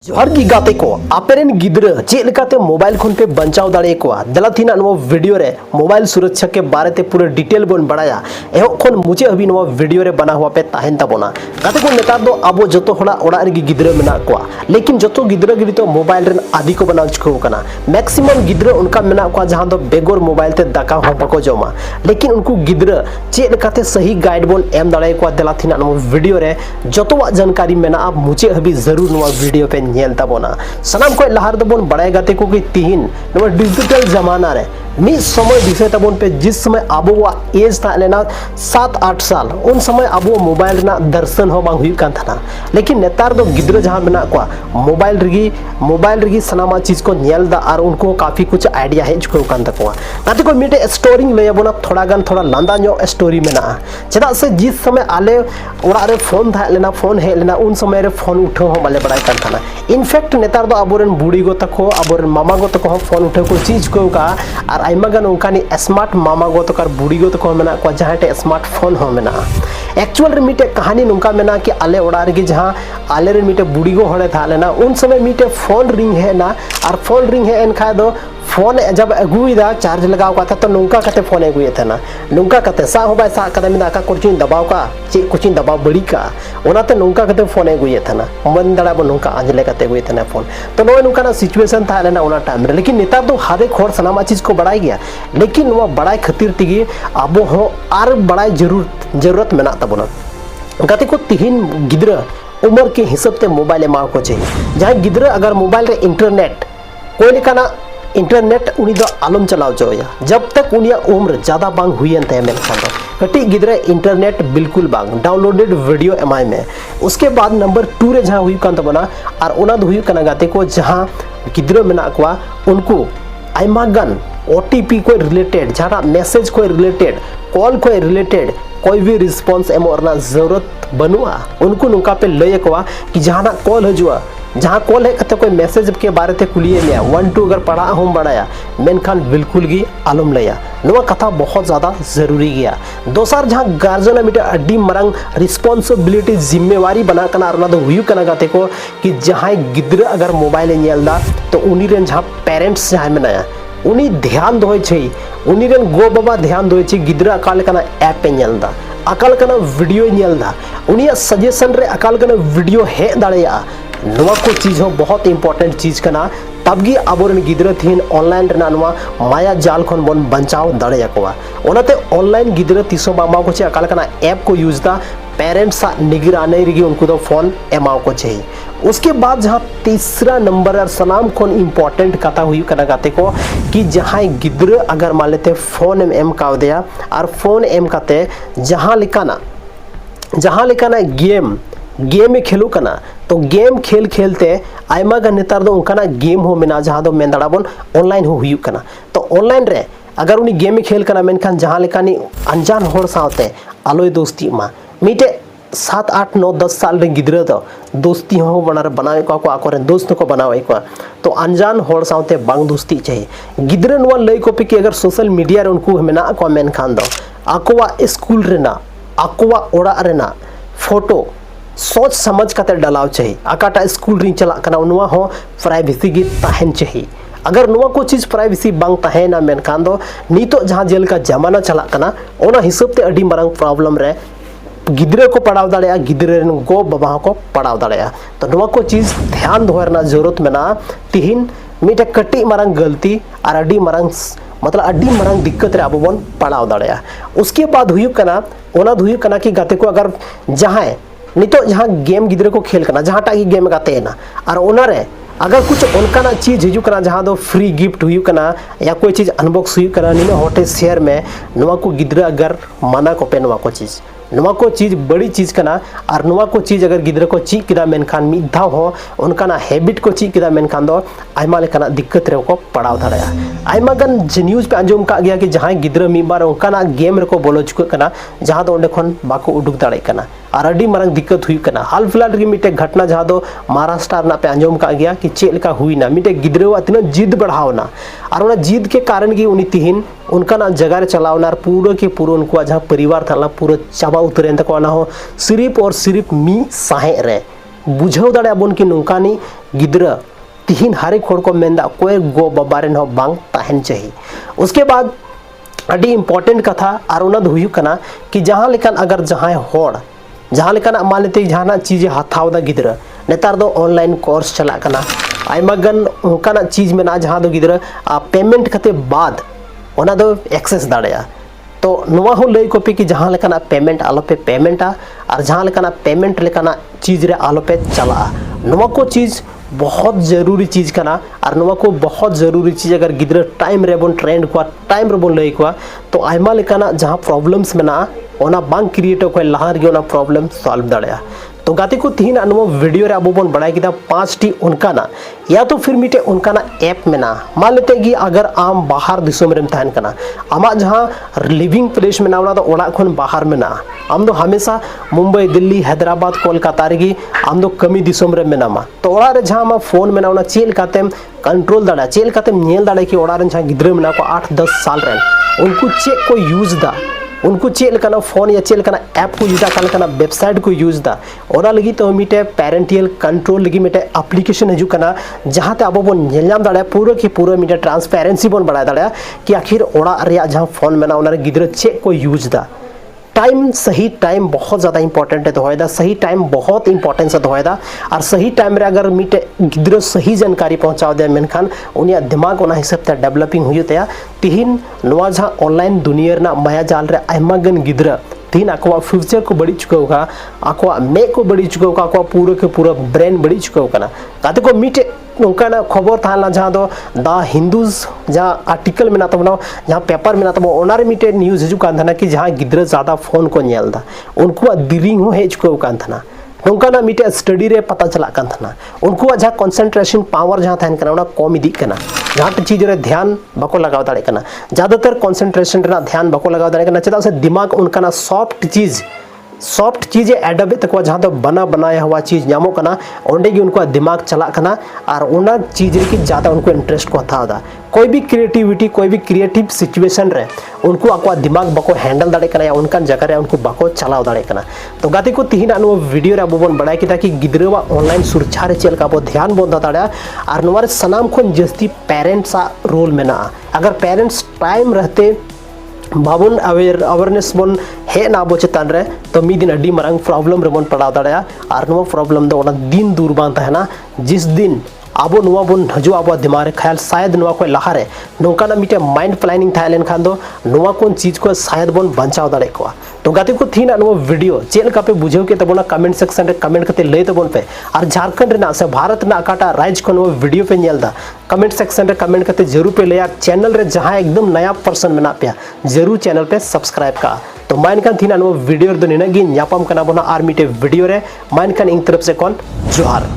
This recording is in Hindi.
जोहार की गाते को आपेरेन गिद्रा चेक लेकाते मोबाइल खोन पे बचाव दाड़े को दला थीना नो वीडियो रे मोबाइल सुरक्षा के बारे ते पूरे डिटेल बन बड़ाया एहो खोन मुझे अभी नो वीडियो रे बना हुआ पे ताहेन ताबोना गाते को नेतार दो आबो जतो होड़ा ओड़ा रे गिद्रा मेना को लेकिन जतो गिद्रा गिरी तो मोबाइल रे आदि को बनाव चुको कना मैक्सिमम गिद्रा उनका मेना को जहां दो बेगोर मोबाइल ते दाका हो बको जमा लेकिन उनको गिद्रा चेक लेकाते सही गाइड बन एम दाड़े को दला थीना नो वीडियो रे जतो जानकारी मेना आप मुझे अभी जरूर नो वीडियो पे नेल ताबोना सनाम को लहार दबोन बड़ाई गाते को कि तीन नवा डिजिटल जमाना रे मी समय दिसे तबोन पे जिस समय आबो वा एज था लेना 7-8 साल उन समय आबो मोबाइल ना दर्शन हो बांग हुई कान था लेकिन नेतार दो गिद्रा जहां बना को मोबाइल रगी सनामा चीज को नेल दा और उनको काफी कुछ आइडिया है चुको कान तको नाते को मिटे स्टोरी लय बोना थोड़ा गान थोड़ा लांदा नो स्टोरी मेना चदा से जिस समय आले ओरा रे फोन था लेना फोन है लेना उन समय रे फोन उठो हो बाले बड़ाई कान था इनफैक्ट नेतार दो आबोरन बुड़ी गो तको आबोरन मामा गो तको फोन उठे को चीज को का और आइमा गान उनकानी स्मार्ट मामा गो तको बुड़ी गो तको मेना को जहां टे स्मार्टफोन हो मेना एक्चुअल रे मिटे कहानी नुका मेना कि आले ओड़ा रे जहां आले रे मिटे बुड़ी गो हड़े था लेना उन समय मिटे फोन रिंग है ना और फोन रिंग है एनखा दो फोन जब अगुईदा चार्ज लगाव का था तो नुका कते फोन अगुए थे ना नुका कते सा हो बाय सा कदे मिना का कुछ दबाव का चे कुछ दबाव बड़ी का ओनाते नुका कते फोन अगुए थे ना मन दड़ा बो नुका आजले कते अगुए थे ना फोन तो नो नुका ना सिचुएशन था लेना ओना टाइम रे लेकिन नेता तो हादे खोर सनामा चीज को बढ़ाई गया लेकिन वो बड़ाई खातिर तिगी आबो हो आर बड़ाई जरूरत मेना तबोना गाते को तिहिन गिद्रा उम्र के हिसाब से मोबाइल एमा को चाहिए जहां गिद्रा अगर मोबाइल रे इंटरनेट कोई लेकाना इंटरनेट उनी दो आलम चलाव चोया जब तक उनिया उम्र ज्यादा बांग हुईन ते मेन खान कटी गिद्रा इंटरनेट बिल्कुल बांग डाउनलोडेड वीडियो एमआई में उसके बाद नंबर 2 रे जहां हुई कान तबना और ओना दो हुई कना गाते को जहां गिद्रा मेना को उनको आइमा गन ओटीपी को रिलेटेड जहां मैसेज को रिलेटेड कॉल को रिलेटेड कोई भी रिस्पांस एमोरना जरूरत बनुआ उनको नुका पे लय को कि जहां कॉल हजुआ जहां कॉल है कते कोई मैसेज के बारे ते कुलिए लिया 1-2 अगर पढ़ा हम बढ़ाया मेनखान बिल्कुल गी आलम लया नवा कथा बहुत ज्यादा जरूरी गया दोसर जहां गार्जियन मिटे अड्डी मरंग रिस्पांसिबिलिटी जिम्मेवारी बना कना अरना दो हुई कना गाते को कि जहां गिद्रा अगर मोबाइल नेलदा तो उनी रेन जहां पेरेंट्स जहां मेनाया उनी ध्यान दोय छै उनी रेन गो बाबा ध्यान दोय छै गिद्रा अकाल कना ऐप पे नेलदा अकाल कना वीडियो नेलदा उनी सजेशन रे अकाल कना वीडियो है दाड़ेया नवा को चीज हो बहुत इंपॉर्टेंट चीज कना तबगी आबोरन गिद्रा थीन ऑनलाइन रेना नवा माया जाल खन बन बचाव दाड़े याकोवा ओनाते ऑनलाइन गिद्रा तिसो बामा को चे अकाल कना ऐप को यूज दा पेरेंट्स सा निगरानी रगी उनको तो फोन एमाओ को चाहिए उसके बाद जहां तीसरा नंबर और सलाम कोन इंपॉर्टेंट कथा हुई कना गाते को कि जहां गिद्रा अगर मान लेते फोन एम का दिया और फोन एम काते जहां लिखाना गेम में खेलू कना तो गेम खेलते आइमा गा नेतार दो उनका गेम हो मेना जहां दो मेन दाड़ाबन ऑनलाइन हो हुई कना तो ऑनलाइन रे अगर उनी गेम में खेल कना मेनखान जहां लेकानी अनजान होड़ सावते आलोय दोस्ती मा मिटे 7-8-9-10 साल रे गिद्रा दो दोस्ती हो बनावे को आको दोस्त को बनावे को तो अनजान होड़ सावते बांग दोस्ती चाहिए गिद्रा नवा लय को पे कि अगर सोशल मीडिया रे उनको मेना को मेनखान दो आकोवा स्कूल रेना आकोवा ओड़ा रेना फोटो सोच समझ कते डलाव चाहिए अकाटा स्कूल रिंग चला कना उनवा हो प्राइवेसी गी ताहेन चाहिए अगर नुआ को चीज प्राइवेसी बांग ताहेना मेनखान दो नीतो जहां जेल का जमाना चला कना ओना हिसाब ते अडी मरंग प्रॉब्लम रे गिद्रे को पढ़ाव दाड़ेया गिद्रे रेन गो बाबा को पढ़ाव दाड़ेया तो नुआ को चीज ध्यान दोहरना जरूरत मेना तिहिन मिटे कटी मरंग गलती और अडी मरंग मतलब अड्डी मरंग दिक्कत रे आबो बन पढ़ाव दाड़ेया उसके बाद हुई कना ओना हुई कना कि गाते को अगर जहां नितो जहां गेम गिद्रे को खेल करना जहां टागी गेम गाते है ना और ओनरे अगर कुछ उनका ना चीज हिजू करना जहां दो फ्री गिफ्ट हुई करना या कोई चीज अनबॉक्स हुई करना निने होटे शेयर में नवा को गिद्रा अगर माना को पे नवा को चीज नवा को चीज बड़ी चीज कना और नवा को चीज अगर गिद्रा को ची किदा मेनखान मिधा हो उनका ना हैबिट को ची किदा मेनखान दो आइमा लेकाना दिक्कत रे को पड़ाव दाड़या आइमा गन न्यूज पे अंजम का गया कि जहां गिद्रा मिबार उनका ना गेम रे को बोलो चुक कना जहां दो ओंडे खन बाको उडुक दाड़े कना और अडी मरंग दिक्कत हुई कना हाल फिलहाल रे मिटे घटना जहां दो महाराष्ट्र ना पे अंजम का गया कि चेल का हुई ना मिटे गिद्रा अतना जिद बढ़ावना और उना जिद के कारण की उनी तिहिन उनका ना जगह चलावना पूरा के पूरा उनको जहां परिवार था पूरा चाबा उतरे तक हो सिर्फ और सिर्फ मी साहे रे बुझाव दाड़े बन कि नोंकानी गिद्रा तिहिन हरेक हर को मेंदा कोई गो बाबा रेन हो बांग ताहन चाहिए। उसके बाद अड़ी इम्पोर्टेंट कथा और उना दो हुयुग कना कि जहां लेकिन अगर जहां होड़ जहां लेकिन मान लेते जहां चीज़ हाथाव दा गिद्रा नेतार दो ऑनलाइन कोर्स चला कना आयमा गन उनका चीज़ में जहां दो गिद्रा पेमेंट कते बाद ओना दो एक्सेस दाड़ेया। तो नुआ हो लई कोपी कि जहां लेकाना पेमेंट आलो पे पेमेंटा और जहां लेकाना पेमेंट लेकाना चीज़ रे आलो पे चला। नुआ को चीज़ बहुत ज़रूरी चीज़ कना और नुआ को बहुत ज़रूरी चीज़ अगर गिद्रा टाइम रे बोन ट्रेंड को टाइम रे बोन लई को तो आयमा लेकाना जहां प्रॉब्लम्स में ना ओना बांग क्रिएट को लहार गे ओना प्रॉब्लम सॉल्व दाड़ेया। तो गाते को तीन नुआ वीडियो रे अब बोन बड़ाई किदा 5टी उनका ना या तो फिर मिटे उनका ना ऐप में ना मान लेते कि अगर आम बाहर दिसोम रेम तहन कना आमा जहां लिविंग प्लेस में ना ओना तो ओड़ा खन बाहर में ना आम दो हमेशा मुंबई दिल्ली हैदराबाद कोलकाता रेगी आम दो कमी दिसोम रे मेनामा तो ओड़ा रे जहां मा फोन में ना ओना चेल कातेम कंट्रोल दाड़ा चेल कातेम नेल दाड़ा कि ओड़ा रे जहां गिद्रा में ना को 8-10 साल रेन उनको चेक को यूज दा उनको चेल करना फोन या चेल करना ऐप को यूज करना वेबसाइट को यूज दा ओना लगी तो मिटे पेरेंटियल कंट्रोल लगी मिटे एप्लीकेशन हजू करना जहां ते अब बन नेलनाम दाड़ा पूरा की पूरा मिटे ट्रांसपेरेंसी बन बढ़ा दाड़ा कि आखिर ओड़ा रे जहां फोन में ना ओना गिद्रा चेक को यूज दा टाइम सही टाइम बहुत ज़्यादा इंपॉर्टेंट है दोहदा सही टाइम बहुत इंपॉर्टेंस है दोहदा और सही टाइम रे अगर मिटे गिद्रा सही जानकारी पहुंचाव दे मेनखान उनिया दिमाग ओना हिसाब ते डेवलपिंग हुई तया तिहिन नवा जहां ऑनलाइन दुनिया रे माया जाल रे आयमा गन गिद्रा तीन आको फ्यूचर को बड़ी चुका होगा आको मे को बड़ी चुका होगा आको पूरा के पूरा ब्रेन बड़ी चुका होगा ना ताते को मिटे उनका खबर था जहाँ दो द हिंदूज जहाँ आर्टिकल में तब जहाँ पेपर में तब ओनारे मिटे न्यूज़ हजून कि जहाँ गिद्रा ज़्यादा फोन को नेलदा उनको दिरिंग हो हेज को ना नौका मिटे स्टडी रे पता चला उनको जहाँ कॉन्सेंट्रेशन पावर जहाँ तहन कना कम इदी कना जहाँ चीज़ रे ध्यान बाको लगाव दाड़े कना ज़्यादातर कॉन्सेंट्रेशन रे ध्यान बाको लगाव दाड़े कना चेदा से दिमाग उनका सॉफ्ट चीज़ें एडब तक जहाँ तो बना बनाया हुआ चीज़ नामो कना ओंडे गी उनको दिमाग चला कना और उना चीज़ रे की ज़्यादा उनको इंटरेस्ट को हथादा कोई भी क्रिएटिविटी कोई भी क्रिएटिव सिचुएशन रे उनको आको दिमाग बाको हैंडल दाड़े कना या उनका जगह रे उनको बाको चलाव दाड़े कना। तो गाते को तिहिना नो वीडियो रे अब बन बड़ाई किदा कि गिद्रा ऑनलाइन सुरक्षा रे चेल का बो ध्यान बोन दाड़ा और नोर सनाम खन जस्ती पेरेंट्स रोल में ना अगर पेरेंट्स टाइम रहते बाबन अवेयरनेस बन हे ना बो चेतान रे तो मी दिन अड्डी मरंग प्रॉब्लम रे बन पड़ाव दाड़ा और नो प्रॉब्लम दो ओना दिन दूर बान तहना जिस दिन आबो नुआ बन हजू आबो दिमाग रे ख्याल शायद नुआ को लहारे नौका ना मिटे माइंड प्लानिंग थाइलेन खान दो नुआ कोन चीज को शायद बन बचाव दाड़े को। तो गाते को थीना नुआ वीडियो चेल का पे बुझेव के तबोना कमेंट सेक्शन रे कमेंट करते लई तबोन पे और झारखंड रे से भारत ना काटा राज्य को नुआ वीडियो पे नेलदा कमेंट सेक्शन रे कमेंट करते जरूर पे ले चैनल रे जहां एकदम नया पर्सन में ना पे जरूर चैनल पे सब्सक्राइब का। तो माइन कान थीना नुआ वीडियो दो निना गी न्यापम कना बोना आर मिटे वीडियो रे माइन कान इन तरफ से कौन जोहार।